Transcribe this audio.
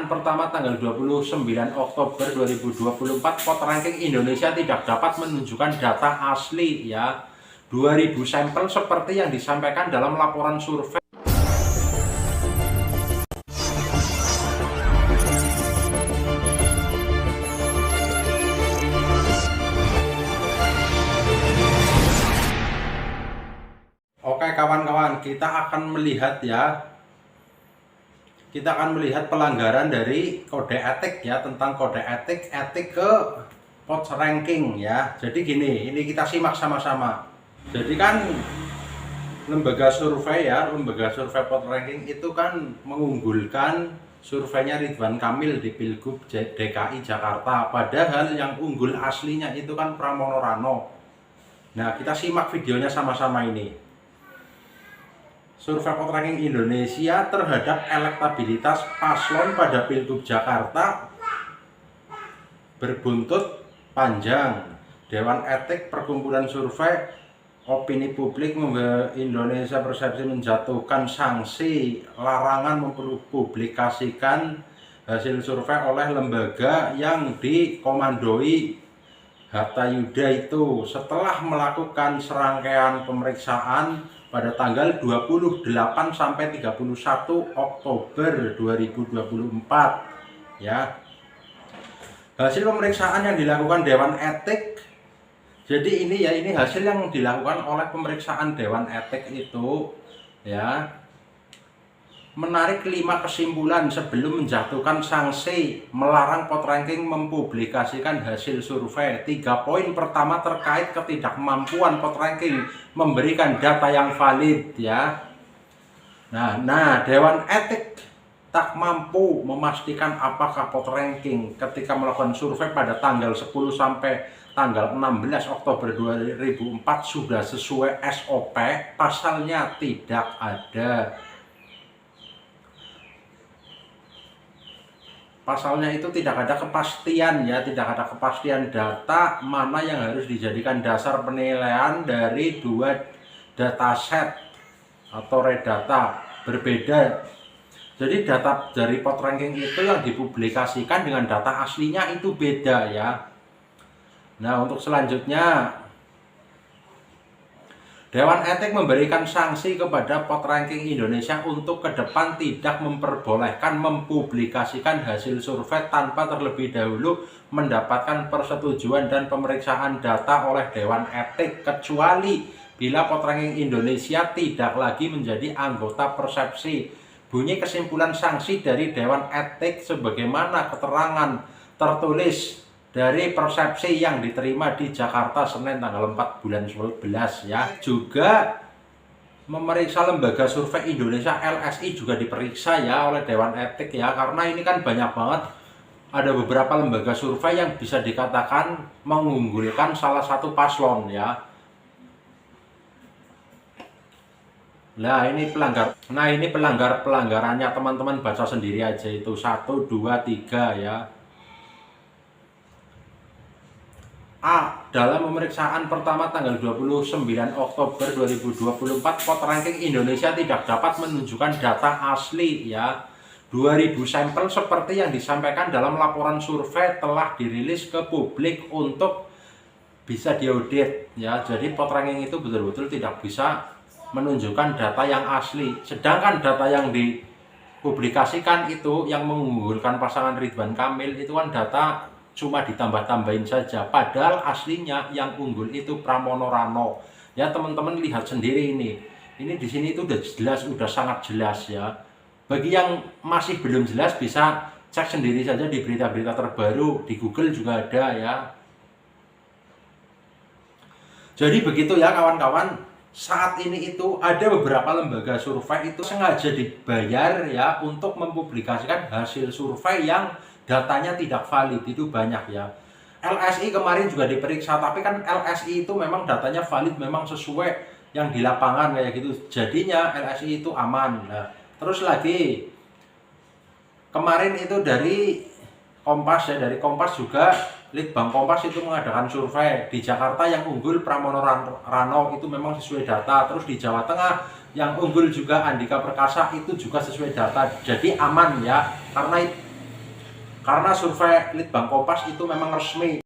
Pertama tanggal 29 Oktober 2024, pot ranking Indonesia tidak dapat menunjukkan data asli ya 2000 sampel seperti yang disampaikan dalam laporan survei. Oke kawan-kawan, kita akan melihat pelanggaran dari kode etik ya, tentang kode etik ke pot ranking ya. Jadi gini, ini kita simak sama-sama. Jadi kan lembaga survei pot ranking itu kan mengunggulkan surveinya Ridwan Kamil di Pilgub DKI Jakarta, padahal yang unggul aslinya itu kan Pramono Rano. Nah, kita simak videonya sama-sama ini. Survei pot ranking Indonesia terhadap elektabilitas paslon pada Pilgub Jakarta berbuntut panjang. Dewan Etik Perkumpulan Survei Opini Publik Indonesia Persepsi menjatuhkan sanksi larangan mempublikasikan hasil survei oleh lembaga yang dikomandoi Hatta Yuda itu setelah melakukan serangkaian pemeriksaan pada tanggal 28 sampai 31 Oktober 2024 ya. Hasil pemeriksaan yang dilakukan Dewan Etik. Jadi ini hasil yang dilakukan oleh pemeriksaan Dewan Etik itu ya. Menarik 5 kesimpulan sebelum menjatuhkan sanksi melarang pot ranking mempublikasikan hasil survei. 3 poin pertama terkait ketidakmampuan pot ranking memberikan data yang valid ya. Nah, Dewan Etik tak mampu memastikan apakah pot ranking ketika melakukan survei pada tanggal 10 sampai tanggal 16 Oktober 2004 sudah sesuai SOP. Pasalnya tidak ada. Pasalnya itu tidak ada kepastian ya, tidak ada kepastian data mana yang harus dijadikan dasar penilaian dari 2 dataset atau redata berbeda. Jadi data dari pot ranking itu yang dipublikasikan dengan data aslinya itu beda ya. Nah, untuk selanjutnya Dewan Etik memberikan sanksi kepada pot ranking Indonesia untuk ke depan tidak memperbolehkan mempublikasikan hasil survei tanpa terlebih dahulu mendapatkan persetujuan dan pemeriksaan data oleh Dewan Etik, kecuali bila pot ranking Indonesia tidak lagi menjadi anggota persepsi. Bunyi kesimpulan sanksi dari Dewan Etik sebagaimana keterangan tertulis dari persepsi yang diterima di Jakarta Senin tanggal 4 bulan 11 ya. Juga memeriksa lembaga survei Indonesia LSI juga diperiksa ya oleh Dewan Etik ya, karena ini kan banyak banget ada beberapa lembaga survei yang bisa dikatakan mengunggulkan salah satu paslon ya. Nah, ini pelanggarannya teman-teman baca sendiri aja itu 1, 2, 3 ya. A. Dalam pemeriksaan pertama tanggal 29 Oktober 2024, pot ranking Indonesia tidak dapat menunjukkan data asli ya 2000 sampel seperti yang disampaikan dalam laporan survei telah dirilis ke publik untuk bisa diaudit ya. Jadi pot ranking itu betul-betul tidak bisa menunjukkan data yang asli, sedangkan data yang dipublikasikan itu yang mengunggulkan pasangan Ridwan Kamil itu kan data cuma ditambah-tambahin saja, padahal aslinya yang unggul itu Pramono Rano ya. Teman-teman lihat sendiri ini di sini itu udah jelas, udah sangat jelas ya. Bagi yang masih belum jelas bisa cek sendiri saja di berita-berita terbaru, di Google juga ada ya. Jadi begitu ya kawan-kawan. Saat ini itu ada beberapa lembaga survei itu sengaja dibayar ya untuk mempublikasikan hasil survei yang datanya tidak valid, itu banyak ya. LSI kemarin juga diperiksa, tapi kan LSI itu memang datanya valid, memang sesuai yang di lapangan kayak gitu, jadinya LSI itu aman. Nah, terus lagi kemarin itu dari Kompas ya, dari Kompas juga Litbang Kompas itu mengadakan survei di Jakarta yang unggul Pramono Rano itu memang sesuai data. Terus di Jawa Tengah yang unggul juga Andika Perkasa itu juga sesuai data. Jadi aman ya, karena Karena survei Litbang Kompas itu memang resmi.